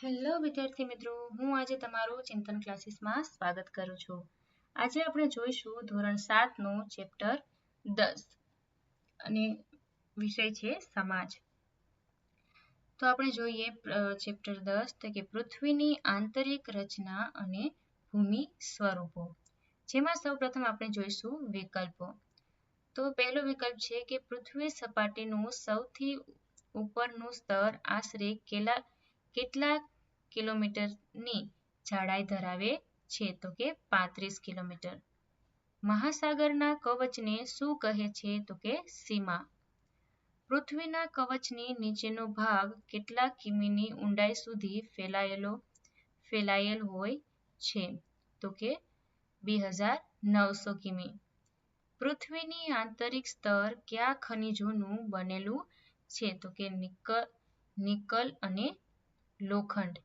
Hello વિદ્યાર્થી મિત્રો, હું આજે તમારું ચિંતન ક્લાસીસમાં સ્વાગત કરું છું. આજે આપણે જોઈશું ધોરણ 7 નું ચેપ્ટર 10 અને વિષય છે સમાજ. તો આપણે જોઈએ ચેપ્ટર 10 તો કે પૃથ્વીની આંતરિક રચના અને ભૂમિ સ્વરૂપો. જેમાં સૌપ્રથમ આપણે જોઈશું વિકલ્પો. તો પહેલો વિકલ્પ છે કે પૃથ્વી સપાટીનું સૌથી ઉપરનું સ્તર આશરે કેટલા કિલોમીટરની જાડાઈ ધરાવે છે? તો કે 35 કિલોમીટર. મહાસાગરના કવચને શું કહે છે? તો કે સીમા. પૃથ્વીના કવચની નીચેનો ભાગ કેટલા કિમીની ઊંડાઈ સુધી ફેલાયેલ હોય છે? તો કે 2900 કિમી. પૃથ્વીની આંતરિક સ્તર કયા ખનિજોનું બનેલું છે? તો કે નિકલ અને લોખંડ.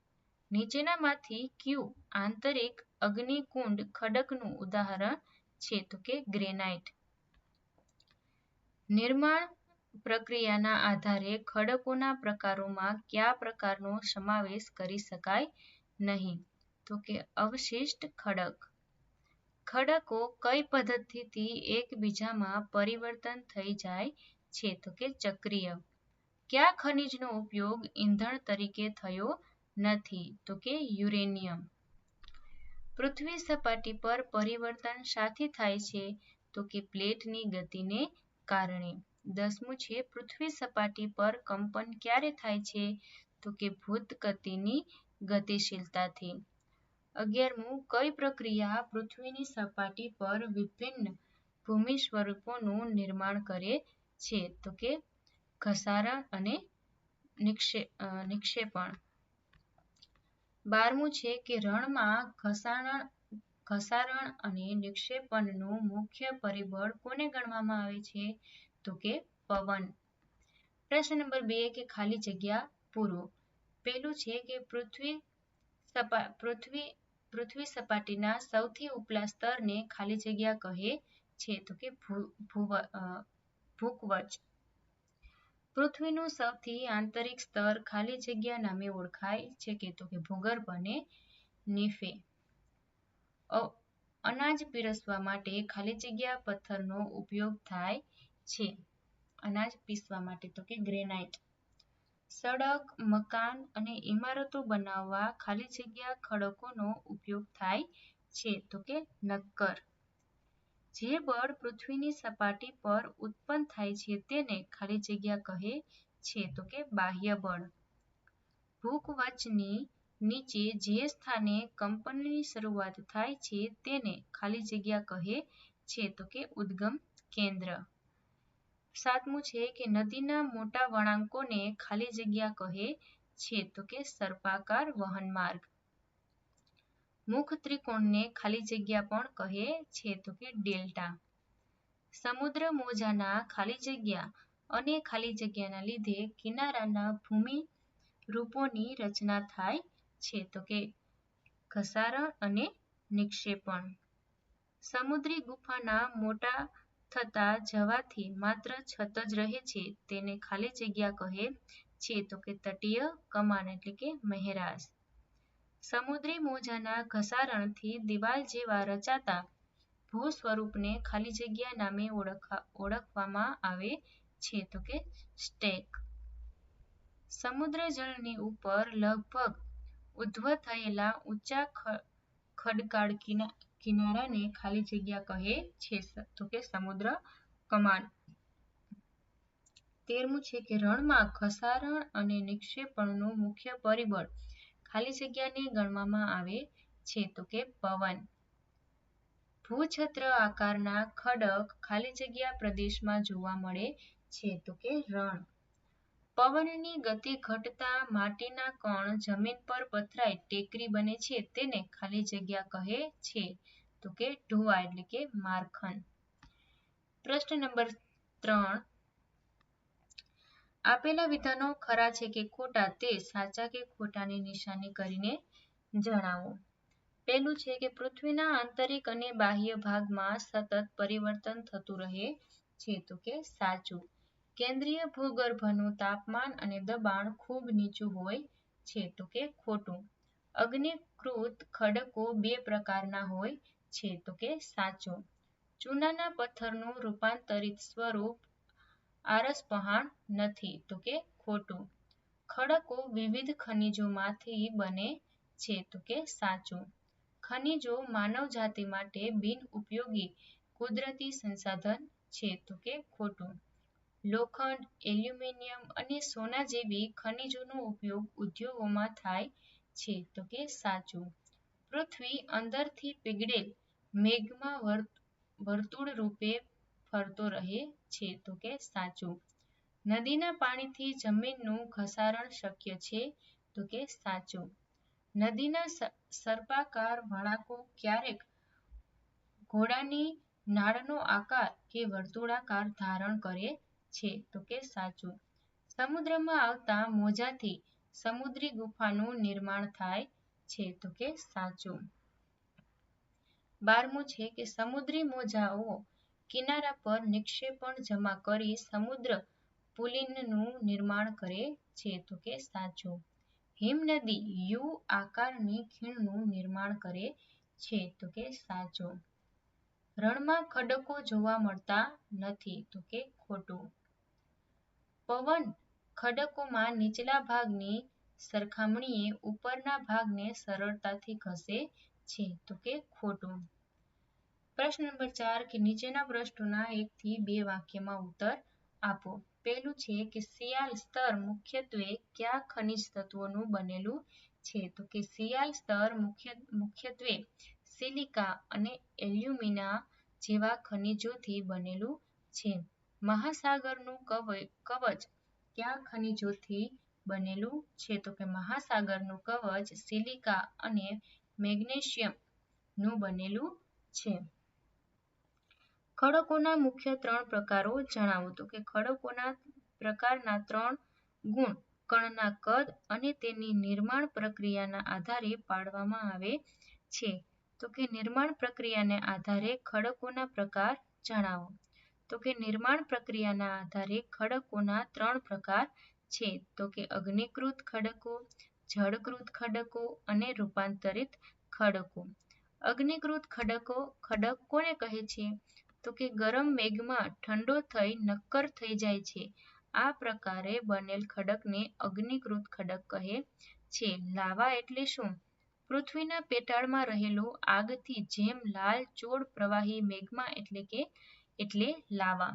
નીચેનામાંથી કયું આંતરિક અગ્નિકુંડ ખડકનું ઉદાહરણ છે? તો કે ગ્રેનાઇટ. નિર્માણ પ્રક્રિયાના આધારે ખડકોના પ્રકારોમાં કયા પ્રકારનો સમાવેશ કરી શકાય નહીં? તો કે અવશિષ્ટ ખડક. ખડકો કઈ પદ્ધતિથી એકબીજામાં પરિવર્તન થઈ જાય છે? તો કે ચક્રીય. કયા ખનિજનો ઉપયોગ ઈંધણ તરીકે થયો નથી? તો કે યુરેનિયમ. પૃથ્વી સપાટી પર પરિવર્તન શાથી થાય છે? તો કે પ્લેટની ગતિને કારણે. 10મું છે પૃથ્વી સપાટી પર કંપન ક્યારે થાય છે? તો કે ભૂતગતિની ગતિશીલતાથી. 11મું કઈ પ્રક્રિયા પૃથ્વીની સપાટી પર વિભિન્ન ભૂમિ સ્વરૂપોનું નિર્માણ કરે છે? તો કે ઘસારણ અને નિક્ષેપણ. 12મું છે કે રણમાં ઘસારણ અને નિક્ષેપણનું મુખ્ય પરિબળ કોને ગણવામાં આવે છે? તો કે પવન. પ્રશ્ન નંબર 2 કે ખાલી જગ્યા પૂરો. પહેલું છે કે પૃથ્વી સપાટીના સૌથી ઉપલા સ્તરને ખાલી જગ્યા કહે છે? તો કે ભૂકવચ. પૃથ્વીનું સૌથી આંતરિક સ્તર ખાલી જગ્યા નામે ઓળખાય છે કે? તો કે ભૂગર્ભ અને નીફે. અનાજ પીરસવા માટે ખાલી જગ્યા પથ્થરનો ઉપયોગ થાય છે. અનાજ પીસવા માટે તો કે ગ્રેનાઇટ. સડક, મકાન અને ઇમારતો બનાવવા ખાલી જગ્યા ખડકોનો ઉપયોગ થાય છે? તો કે નક્કર. જે બળ પૃથ્વીની સપાટી પર ઉત્પન્ન થાય છે તેને ખાલી જગ્યા કહે છે? તો કે બાહ્ય બળ. ભૂકવચની નીચે જે સ્થાને કંપનની શરૂઆત થાય છે તેને ખાલી જગ્યા કહે છે? તો કે ઉદ્ગમ કેન્દ્ર. 7મું છે કે નદીના મોટા વળાંકોને ખાલી જગ્યા કહે છે? તો કે સર્પાકાર વહનમાર્ગ. મુખ ત્રિકોણને ખાલી જગ્યા પણ કહે છે? તો કે ડેલ્ટા. સમુદ્ર મોજાના ખાલી જગ્યા અને ખાલી જગ્યાના લીધે કિનારાના ભૂમિરૂપોની રચના થાય છે? તો કે ઘસારણ અને નિક્ષેપણ. સમુદ્રી ગુફાના મોટા થતા જવાથી માત્ર છત જ રહે છે તેને ખાલી જગ્યા કહે છે? તો કે તટીય કમાન એટલે કે મહેરાશ. સમુદ્રી મોજાના ઘસારણથી દિવાલ જેવા રચાતા ભૂસ્વરૂપને ખાલી જગ્યા નામે ઓળખવામાં આવે છે? તો કે સ્ટેક. સમુદ્ર જળની ઉપર લગભગ ઉધ્વ થયેલા ઊંચા ખડકાળ કિનારાને ખાલી જગ્યા કહે છે? તો કે સમુદ્ર કમાન. 13મું છે કે રણમાં ઘસારણ અને નિક્ષેપણનું મુખ્ય પરિબળ ખાલી જગ્યાને ગણવામાં આવે છે? તો કે પવન. ભૂછત્ર આકારના ખડક ખાલી જગ્યા પ્રદેશમાં જોવા મળે છે? તો કે રણ. પવનની ગતિ ઘટતા માટીના કણ જમીન પર પથરાઈ ટેકરી બને છે તેને ખાલી જગ્યા કહે છે? તો કે ઢોળાવ એટલે કે મારખન. પ્રશ્ન નંબર 3. આપેલા વિધાનો ખરા છે કે ખોટા તે સાચા કે ખોટાની નિશાની કરીને જણાવો. પહેલું છે કે પૃથ્વીના આંતરિક અને બાહ્ય ભાગમાં સતત પરિવર્તન થતું રહે છે? તો કે સાચું. કેન્દ્રીય ભૂગર્ભનું તાપમાન અને દબાણ ખૂબ નીચું હોય છે તો કે ખોટું. અગ્નિકૃત ખડકો બે પ્રકારના હોય છે તો કે સાચું. ચૂનાના પથ્થરનું રૂપાંતરિત સ્વરૂપ આરસપહાણ નથી તો કે ખોટું. ખડકો વિવિધ ખનિજોમાંથી બને છે તો કે સાચું. ખનિજો માનવજાતિ માટે બિનઉપયોગી કુદરતી સંસાધન છે તો કે ખોટું. લોખંડ, એલ્યુમિનિયમ અને સોના જેવી ખનિજોનો ઉપયોગ ઉદ્યોગોમાં થાય છે તો કે સાચું. પૃથ્વી અંદરથી પીગળેલ મેઘમાં વર્તુળ રૂપે ફરતો રહે છે તો કે સાચું. નદીના પાણીથી જમીનનું ઘસારણ શક્ય છે તો કે સાચું. નદીના સર્પાકાર વળાંકો ક્યારેક ઘોડાની નાળનો આકાર કે વર્તુળાકાર ધારણ કરે છે તો કે સાચું. સમુદ્રમાં આવતા મોજાથી સમુદ્રી ગુફાનું નિર્માણ થાય છે તો કે સાચું. 12મું છે કે સમુદ્રી મોજાઓ કિનારા પર નિક્ષેપણ જમા કરી સમુદ્ર પુલિનનું નિર્માણ કરે છે તો કે સાચું. હિમનદી યુ આકારની ખીણનું નિર્માણ કરે છે તો કે સાચું. રણમાં ખડકો જોવા મળતા નથી તો કે ખોટું. પવન ખડકોમાં નીચલા ભાગની સરખામણીએ ઉપરના ભાગને સરળતાથી ખસે છે તો કે ખોટું. પ્રશ્ન નંબર 4 કે નીચેના પ્રશ્નોના 1 થી 2 વાક્યમાં ઉત્તર આપો. પહેલું છે કે સિયાલ સ્તર મુખ્યત્વે કયા ખનિજ તત્વોનું બનેલું છે તો કે સિયાલ સ્તર મુખ્યત્વે સિલિકા અને એલ્યુમિના જેવા ખનિજોથી બનેલું છે. મહાસાગરનું કવચ કયા ખનિજોથી બનેલું છે તો કે મહાસાગરનું કવચ સિલિકા અને મેગ્નેશિયમનું બનેલું છે. ખડકોના મુખ્ય 3 પ્રકારો જણાવો તો કે ખડકોના પ્રકારના 3 ગુણ કણના કદ અને તેની નિર્માણ પ્રક્રિયાના આધારે પાડવામાં આવે છે. તો કે નિર્માણ પ્રક્રિયાને આધારે ખડકોના પ્રકાર જણાવો. તો કે નિર્માણ પ્રક્રિયાના આધારે ખડકોના 3 પ્રકાર છે તો કે અગ્નિકૃત ખડકો, જળકૃત ખડકો અને રૂપાંતરિત ખડકો. અગ્નિકૃત ખડક કોને કહે છે તો કે ગરમ મેઘમાં ઠંડો થઈ નક્કર થઈ જાય છે. આ પ્રકારે બનેલ ખડકને અગ્નિકૃત ખડક કહે છે. લાવા એટલે શું? પૃથ્વીના પેટાળમાં રહેલો આગથી જેમ લાલચોળ પ્રવાહી મેગ્મા એટલે લાવા.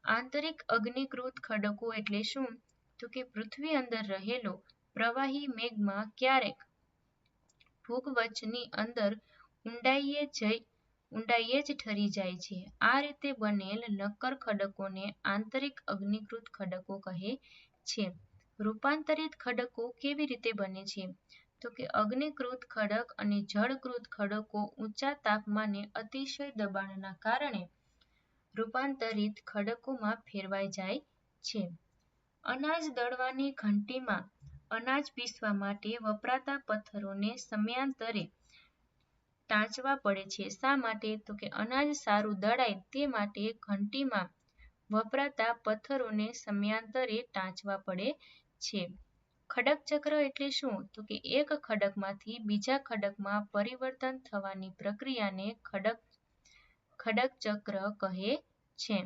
આંતરિક અગ્નિકૃત ખડકો એટલે શું? તો કે પૃથ્વી અંદર રહેલો પ્રવાહી મેગ્મા ક્યારેક ભૂગર્ભની અંદર ઊંડાઈએ જ ઠરી જાય છે. આ રીતે બનેલ નક્કર ખડકોને આંતરિક અગ્નિકૃત ખડકો કહે છે. રૂપાંતરિત ખડકો કેવી રીતે બને છે? તો કે અગ્નિકૃત ખડક અને જળકૃત ખડકો ઊંચા તાપમાને અતિશય દબાણના કારણે રૂપાંતરિત ખડકોમાં ફેરવાઈ જાય છે. અનાજ દળવાની ઘંટીમાં અનાજ પીસવા માટે વપરાતા પથ્થરોને સમયાંતરે ટાંચવા પડે છે. શા માટે? તો કે અનાજ સારું દળાય તે માટે ઘંટીમાં વપરાતા પથ્થરોને સમયાંતરે ટાંચવા પડે છે. ખડક ચક્ર એટલે શું? તો કે એક ખડકમાંથી બીજા ખડકમાં પરિવર્તન થવાની પ્રક્રિયાને ખડક ચક્ર કહે છે.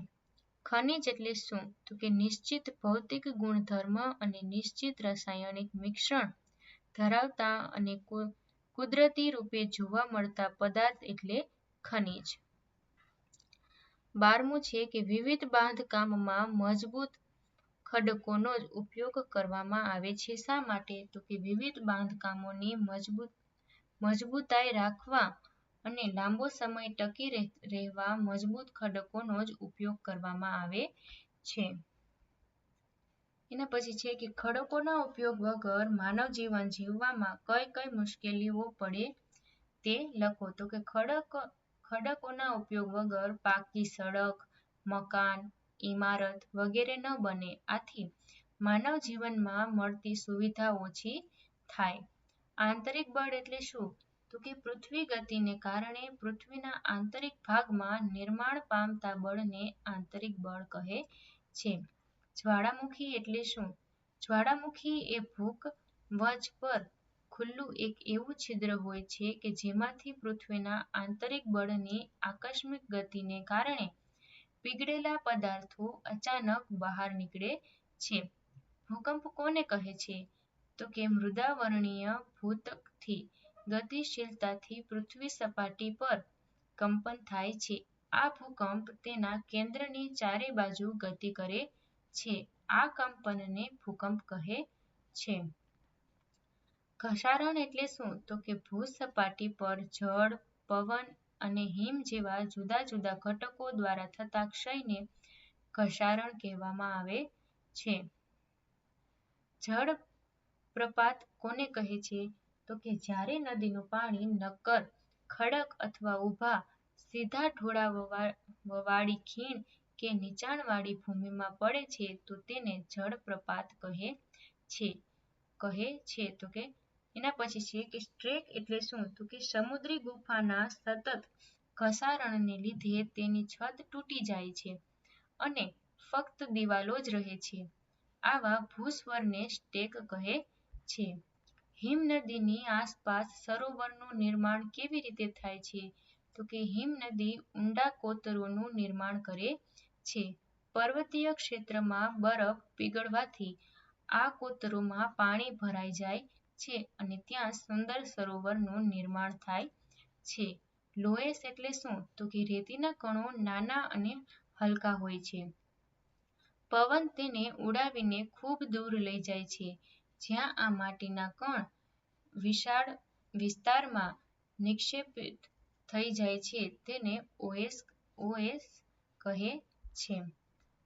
ખનિજ એટલે શું? તો કે નિશ્ચિત ભૌતિક ગુણધર્મ અને નિશ્ચિત રાસાયણિક મિશ્રણ ધરાવતા અને કુદરતી રૂપે જોવા મળતા પદાર્થ એટલે ખનિજ. 12મું છે કે વિવિધ બાંધકામમાં મજબૂત ખડકોનો જ ઉપયોગ કરવામાં આવે છે. શા માટે? તો કે વિવિધ બાંધકામોની મજબૂતાઈ રાખવા અને લાંબો સમય ટકી રહેવા મજબૂત ખડકોનો જ ઉપયોગ કરવામાં આવે છે. એના પછી છે કે ખડકોના ઉપયોગ વગર માનવ જીવન જીવવામાં કઈ કઈ મુશ્કેલીઓ પડે તે લખો. તો કે ખડકોના ઉપયોગ વગર પાકી સડક, મકાન, ઇમારત વગેરે ન બને. આથી માનવ જીવનમાં મળતી સુવિધા ઓછી થાય. આંતરિક બળ એટલે શું? તો કે પૃથ્વી ગતિને કારણે પૃથ્વીના આંતરિક ભાગમાં નિર્માણ પામતા બળને આંતરિક બળ કહે છે. જ્વાળામુખી એટલે શું? જ્વાળામુખી એ વચ પર ખુલ્લું એક એવું છિદ્ર હોય છે કે જેમાંથી પૃથ્વીના આંતરિક બળની આકસ્મિક ગતિને કારણે પીગળેલા પદાર્થો અચાનક બહાર નીકળે છે. ભૂકંપ કોને કહે છે? તો કે મૃદાવર્ણીય ભૂતકથી ગતિશીલતાથી પૃથ્વી સપાટી પર કંપન થાય છે. આ ભૂકંપ તેના કેન્દ્રની ચારે બાજુ ગતિ કરે છે. આ કંપનને ભૂકંપ કહે છે. ઘસારણ એટલે શું? તો કે ભૂસપાટી પર જળ, પવન અને હિમ જેવા જુદા જુદા ઘટકો દ્વારા થતા ક્ષયને ઘસારણ કહેવામાં આવે છે. જળ પ્રપાત કોને કહે છે? તો કે જ્યારે નદીનું પાણી નક્કર, ખડક અથવા ઊભા, સીધા ઢોળાવવાળી ખીણ કે નીચાણવાળી ભૂમિમાં પડે છે તો તેને જળપ્રપાત કહે છે. તો કે એના પછી છે કે સ્ટ્રેક એટલે શું? તો કે સમુદ્રી ગુફાના સતત ઘસારણને લીધે તેની છત તૂટી જાય છે અને ફક્ત દિવાલો જ રહે છે. આવા ભૂસ્વરને સ્ટેક કહે છે. હિમનદીની આસપાસ સરોવરનું નિર્માણ કેવી રીતે થાય છે? તો કે હિમનદી ઊંડા કોતરોનું નિર્માણ કરે છે. પર્વતીય ક્ષેત્રમાં બરફ પીગળવાથી આ કોતરોમાં પાણી ભરાઈ જાય છે અને ત્યાં સુંદર સરોવરનું નિર્માણ થાય છે. લોએસ એટલે શું? તો કે રેતીના કણો નાના અને હલકા હોય છે. પવન તેને ઉડાવીને ખૂબ દૂર લઈ જાય છે. જ્યાં આ માટીના કણ વિશાળ વિસ્તારમાં નિક્ષેપિત થઈ જાય છે તેને ઓએસ કહે છે.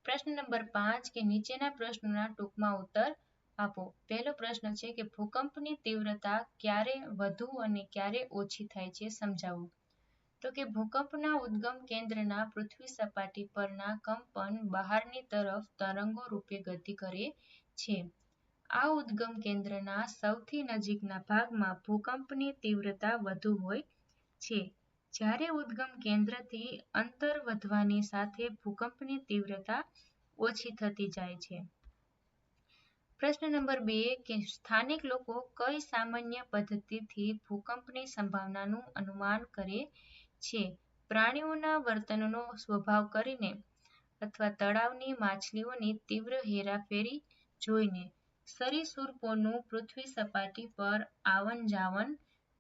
પ્રશ્ન નંબર 5 કે નીચેના પ્રશ્નોના ટૂંકમાં ઉત્તર આપો. પહેલો પ્રશ્ન છે કે ભૂકંપની તીવ્રતા ક્યારે વધુ અને ક્યારે ઓછી થાય છે સમજાવો. તો કે ભૂકંપના ઉદ્ગમ કેન્દ્રના પૃથ્વી સપાટી પરના કંપન બહારની તરફ તરંગો રૂપે ગતિ કરે છે. આ ઉદ્ગમ કેન્દ્રના સૌથી નજીકના ભાગમાં ભૂકંપની તીવ્રતા વધુ હોય છે. જ્યારે ઉદ્ગમ કેન્દ્રથી અંતર વધવાની સાથે ભૂકંપની તીવ્રતા ઓછી થતી જાય છે. પ્રશ્ન નંબર 2 કે સ્થાનિક લોકો કઈ સામાન્ય પદ્ધતિથી ભૂકંપની સંભાવનાનું અનુમાન કરે છે? પ્રાણીઓના વર્તનનો સ્વભાવ કરીને અથવા તળાવની માછલીઓની તીવ્ર હેરાફેરી જોઈને, સરીસૃપોનું પૃથ્વી સપાટી પર આવનજાવન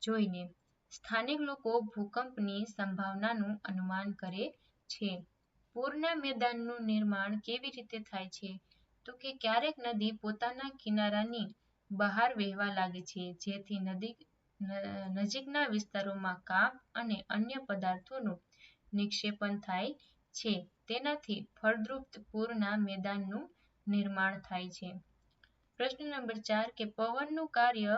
જોઈને સ્થાનિક લોકો ભૂકંપની સંભાવનાનું અનુમાન કરે છે. પૂરના મેદાનનું નિર્માણ કેવી રીતે થાય છે? તો કે ક્યારેક નદી પોતાના કિનારાની બહાર વહેવા લાગે છે જેથી નજીકના વિસ્તારોમાં કાંપ અને અન્ય પદાર્થોનું નિક્ષેપણ થાય છે. તેનાથી ફળદ્રુપ પૂરના મેદાનનું નિર્માણ થાય છે. પ્રશ્ન નંબર 4 કે પવનનું કાર્ય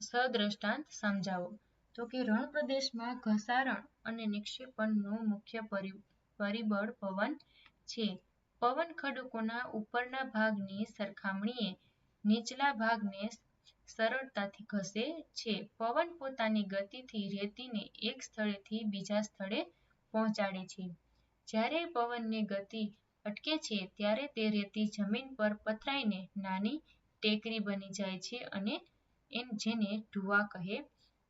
સદ્રષ્ટાંત સમજાવો. તો કે રણ પ્રદેશમાં ઘસારણ અને નિક્ષેપણનું મુખ્ય પરિબળ પવન છે. પવન ખડકોના ઉપરના ભાગની સરખામણીએ નીચલા ભાગને સરળતાથી ઘસે છે. પવન પોતાની ગતિથી રેતીને એક સ્થળેથી બીજા સ્થળે પહોંચાડે છે. જ્યારે પવનની ગતિ અટકે છે ત્યારે તે રેતી જમીન પર પથરાઈને નાની ટેકરી બની જાય છે અને જેને ઢૂવા કહે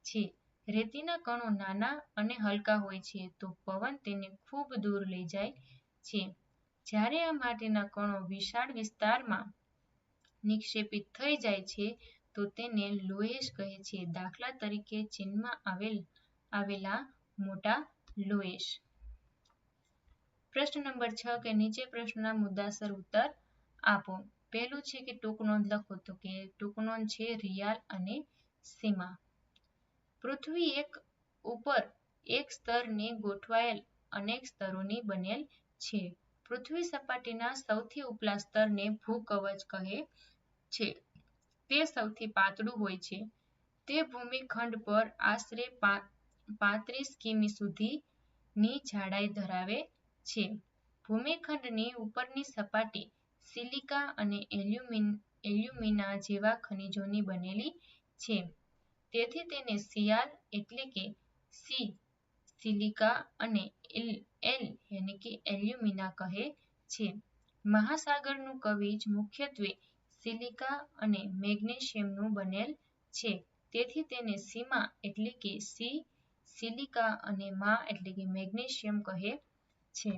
છે. રેતીના કણો નાના અને હલકા હોય છે તો પવન તેને ખૂબ દૂર લઈ જાય છે. જ્યારે આ માટીના કણો વિશાળ વિસ્તારમાં નિક્ષેપિત થઈ જાય છે તો તેને લોએશ કહે છે. દાખલા તરીકે ચીનમાં આવેલા મોટા લોએશ. પ્રશ્ન નંબર 6 કે નીચે પ્રશ્નના મુદ્દાસર ઉત્તર આપો. પહેલું છે કે ટૂંક નોંધ લખો. તો કે ટૂંક નોંધ છે રિયાલ અને સીમા. પૃથ્વી ઉપર એક સ્તરને ગોઠવાયેલ અનેક સ્તરોની બનેલ છે. પૃથ્વી સપાટીના સૌથી ઉપલા સ્તરને ભૂકવચ કહે છે. તે સૌથી પાતળું હોય છે. તે ભૂમિખંડ પર આશરે 35 કિમી સુધીની જાડાઈ ધરાવે છે. ભૂમિખંડની ઉપરની સપાટી સિલિકા અને એલ્યુમિના જેવા ખનિજોની બનેલી છે. તેથી તેને સિયાલ એટલે કે સિલિકા અને એલ્યુમિના કહે છે. મહાસાગરનું કવચ મુખ્યત્વે સિલિકા અને મેગ્નેશિયમનું બનેલ છે. તેથી તેને સીમા એટલે કે સી સિલિકા અને મા એટલે કે મેગ્નેશિયમ કહે છે.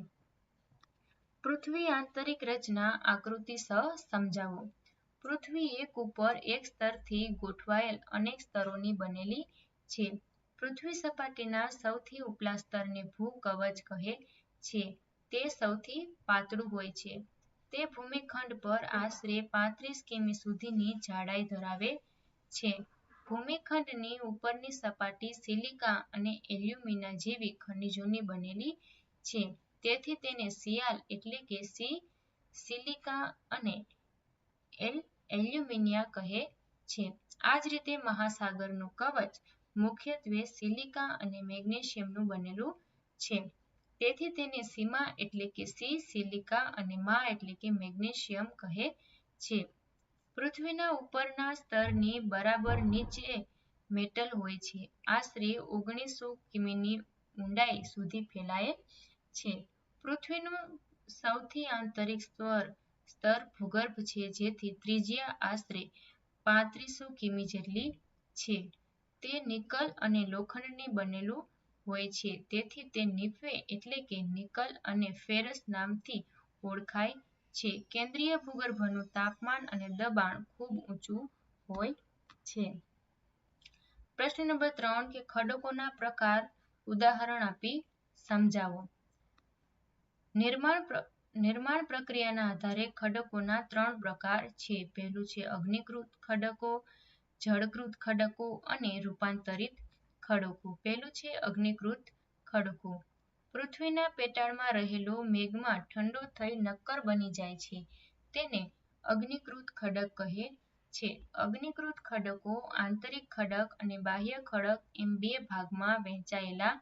પૃથ્વી આંતરિક રચના આકૃતિ સમજાવો. પૃથ્વી એક ઉપર એક સ્તરથી ગોઠવાયેલ અનેક સ્તરોની બનેલી છે. પૃથ્વી સપાટીના સૌથી ઉપલા સ્તરને ભૂકવચ કહે છે. તે સૌથી પાતળું હોય છે. તે ભૂમિખંડ પર આશરે 35 કિમી સુધીની જાડાઈ ધરાવે છે. ભૂમિખંડની ઉપરની સપાટી સિલિકા અને એલ્યુમિના જેવી ખનિજોની બનેલી છે. તેથી તેને સિયાલ એટલે કે સી સિલિકા અને એલ્યુમિનિયા કહે છે. આ જ રીતે મહાસાગરનું કવચ મુખ્યત્વે સિલિકા અને મેગ્નેશિયમનું બનેલું છે. તેથી તેને સીમા એટલે કે સી સિલિકા અને મા એટલે કે મેગ્નેશિયમ કહે છે. પૃથ્વીના ઉપરના સ્તરની બરાબર નીચે મેટલ હોય છે. આશરે 1900 કિમીની ઊંડાઈ સુધી ફેલાય છે. પૃથ્વીનું સૌથી આંતરિક સ્તર ભૂગર્ભ છે, જેથી ત્રિજ્યા આશરે 3500 કિમી જેટલી છે. તે નિકલ અને લોખંડની બનેલું હોય છે. તેથી તે નિફે એટલે કે નિકલ અને ફેરસ નામથી ઓળખાય છે. કેન્દ્રીય ભૂગર્ભનું તાપમાન અને દબાણ ખૂબ ઊંચું હોય છે. પ્રશ્ન નંબર 3 કે ખડકોના પ્રકાર ઉદાહરણ આપી સમજાવો. નિર્માણ પ્રક્રિયાના આધારે ખડકોના 3 પ્રકાર છે. પહેલું છે અગ્નિકૃત ખડકો, જળકૃત ખડકો અને રૂપાંતરિત ખડકો. પહેલું છે અગ્નિકૃત ખડકો. પૃથ્વીના પેટાળમાં રહેલો મેગ્મા ઠંડો થઈ નક્કર બની જાય છે. તેને અગ્નિકૃત ખડક કહે છે. અગ્નિકૃત ખડકો આંતરિક ખડક અને બાહ્ય ખડક એમ 2 ભાગમાં વહેંચાયેલા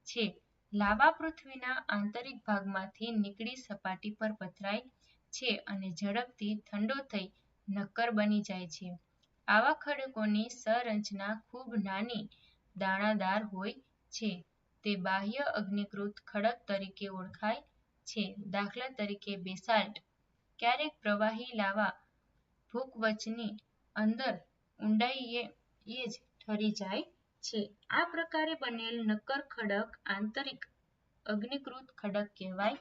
છે. લાવા પૃથ્વીના આંતરિક ભાગમાંથી નીકળી સપાટી પર પથરાય છે અને ઝડપથી ઠંડો થઈ નક્કર બની જાય છે. આવા ખડકોની સંરચના ખૂબ નાની દાણાદાર હોય છે. તે બાહ્ય અગ્નિકૃત ખડક તરીકે ઓળખાય છે. દાખલા તરીકે બેસાલ્ટ. ક્યારેક પ્રવાહી લાવા ભૂકવચની અંદર ઊંડાઈએ જ ઠરી જાય છે. આ પ્રકારે બનેલ નક્કર ખડક આંતરિક અગ્નિકૃત ખડક કહેવાય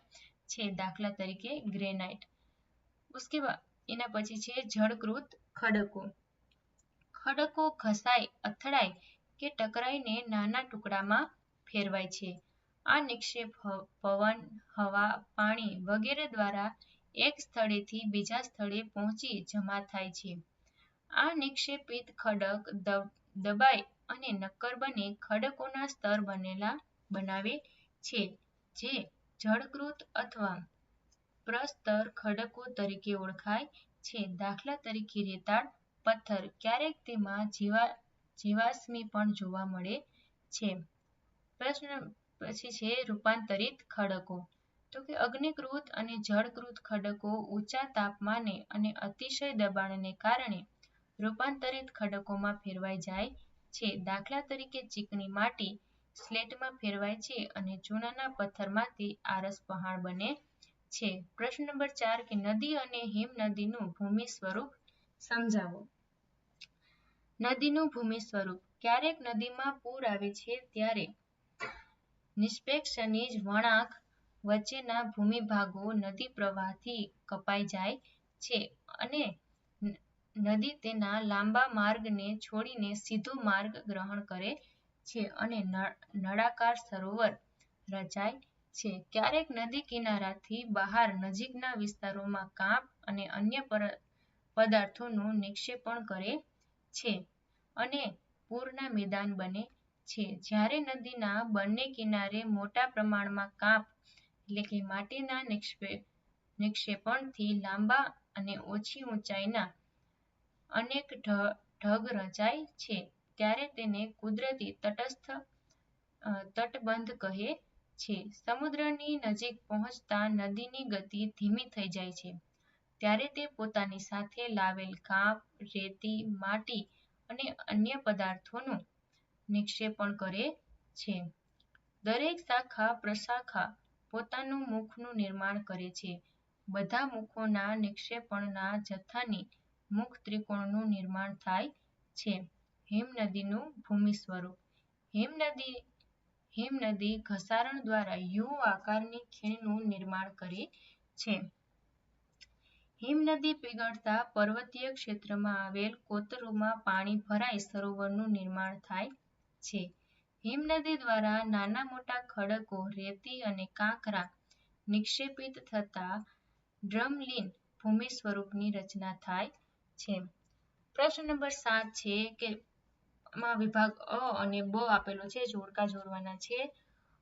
છે. દાખલા તરીકે ગ્રેનાઇટ. એના પછી છે જળકૃત ખડકો. ખડકો ઘસાય, અથડાય કે ટકરાઈને નાના ટુકડામાં ફેરવાય છે. આ નિક્ષેપ પવન, હવા, પાણી વગેરે દ્વારા એક સ્થળેથી બીજા સ્થળે પહોંચી જમા થાય છે. આ નિક્ષેપિત ખડક દબાય અને નક્કર બની ખડકોના સ્તર બનાવે છે, જે જળકૃત અથવા પ્રસ્તર ખડકો તરીકે ઓળખાય છે. દાખલા તરીકે રેતાળ પથ્થર. ક્યારેક તેમાં જીવાશ્મિ પણ જોવા મળે છે. પ્રશ્ન પછી છે રૂપાંતરિત ખડકો. તો કે અગ્નિકૃત અને જળકૃત ખડકો ઊંચા તાપમાને અને અતિશય દબાણને કારણે રૂપાંતરિત ખડકોમાં ફેરવાઈ જાય છે. દાખલા તરીકે ચીકણી માટી સ્લેટમાં ફેરવાય છે અને ચૂનાના પથ્થરમાંથી આરસ પહાણ બને છે. પ્રશ્ન નંબર 4 કે નદી અને હિમનદીનું ભૂમિ સ્વરૂપ સમજાવો. નદીનું ભૂમિ સ્વરૂપ. ક્યારેક નદીમાં પૂર આવે છે ત્યારે નિષ્પેક્ષ ખનિજ વળાંક વચ્ચેના ભૂમિભાગો નદી પ્રવાહથી કપાઈ જાય છે અને નદી તેના લાંબા માર્ગને છોડીને સીધો માર્ગ ગ્રહણ કરે છે અને નળાકાર સરોવર રચાય છે. ક્યારેક નદી કિનારાથી બહાર નજીકના વિસ્તારોમાં કાંપ અને અન્ય પદાર્થોનું નિક્ષેપણ કરે છે અને પૂરના મેદાન બને છે. જ્યારે નદીના બંને કિનારે મોટા પ્રમાણમાં કાંપ એટલે કે માટીના નિક્ષેપણથી લાંબા અને ઓછી ઊંચાઈના અનેક ઢગ રચાય છે, ત્યારે તેને કુદરતી તટબંધ કહે છે. સમુદ્રની નજીક પહોંચતા નદીની ગતિ ધીમી થઈ જાય છે, ત્યારે તે પોતાની સાથે લાવેલ કાંપ, રેતી, માટી અને અન્ય પદાર્થોનું નિક્ષેપણ કરે છે. દરેક શાખા પ્રશાખા પોતાનું મુખનું નિર્માણ કરે છે. બધા મુખોના નિક્ષેપણના જથ્થાની મુખ ત્રિકોણનું નિર્માણ થાય છે. હિમનદીનું ભૂમિ સ્વરૂપ. હિમનદી ઘસારણ દ્વારા યુ આકારની ખીણનું નિર્માણ કરે છે. હિમનદી પીગળતા પર્વતીય ક્ષેત્રમાં આવેલ કોતરોમાં પાણી ભરાઈ સરોવરનું નિર્માણ થાય છે. હિમનદી દ્વારા નાના મોટા ખડકો, રેતી અને કાંકરા નિક્ષેપિત થતા ડ્રમલીન ભૂમિ સ્વરૂપની રચના થાય છે. પ્રશ્ન નંબર 7 છે કે આમાં વિભાગ અ અને બ આપેલો છે, જોડકા જોડવાના છે.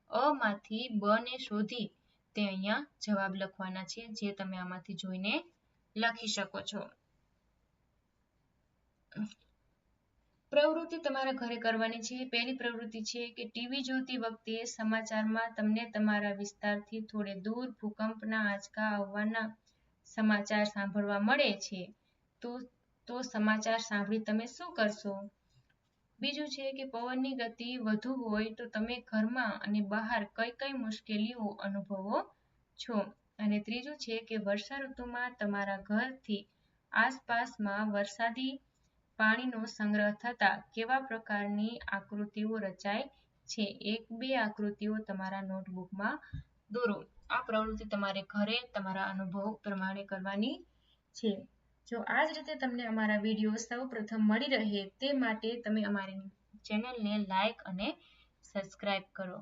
અ માંથી બ ને શોધી તે અહીંયા જવાબ લખવાના છે, જે તમે આમાંથી જોઈને લખી શકો છો. પ્રવૃત્તિ તમારા ઘરે કરવાની છે. પહેલી પ્રવૃત્તિ છે કે ટીવી જોતી વખતે સમાચારમાં તમને તમારા વિસ્તારથી થોડે દૂર ભૂકંપના આંચકા આવવાના સમાચાર સાંભળવા મળે છે તો સમાચાર સાંભળી તમે શું કરશો? બીજું છે કે પવનની ગતિ વધુ હોય તો તમે ઘરમાં અને બહાર કઈ કઈ મુશ્કેલીઓ અનુભવો છો? અને ત્રીજું છે કે વર્ષા ઋતુમાં તમારા ઘરથી આસપાસમાં વરસાદી પાણીનો સંગ્રહ થતા કેવા પ્રકારની આકૃતિઓ રચાય છે? 1-2 આકૃતિઓ તમારા નોટબુકમાં દોરો. આ પ્રવૃત્તિ તમારે ઘરે તમારા અનુભવ પ્રમાણે કરવાની છે. જો આ જ રીતે તમને અમારા વિડીયો સૌપ્રથમ મળી રહે તે માટે તમે અમારી ચેનલને લાઈક અને સબસ્ક્રાઇબ કરો.